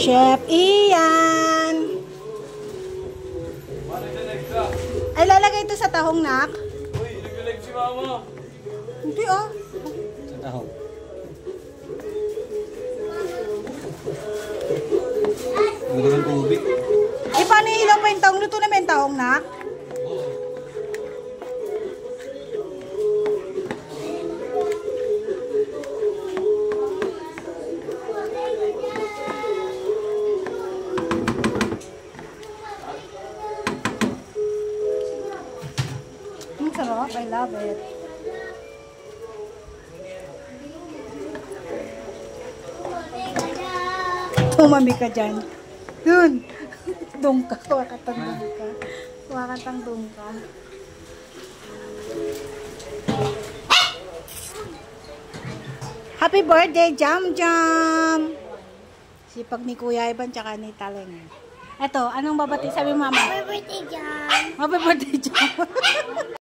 Chef Ian. Ay, lalagay ito sa tahong, nak. Uy, naglalag si mama. Hindi, oh. Sa tahong. Naglalag tubig. Eh, paano hilaw pa yung tahong? Luto naman yung tahong, nak. Sarap, I love it. Tumami ka dyan. Dun. Dung ka. Wakatang dung ka. Wakatang dung ka. Happy birthday, Jam Jam! Sipag ni Kuya Ivan tsaka ni Taleng. Eto, anong babati? Sabi mama? Happy birthday, Jam! Happy birthday, Jam!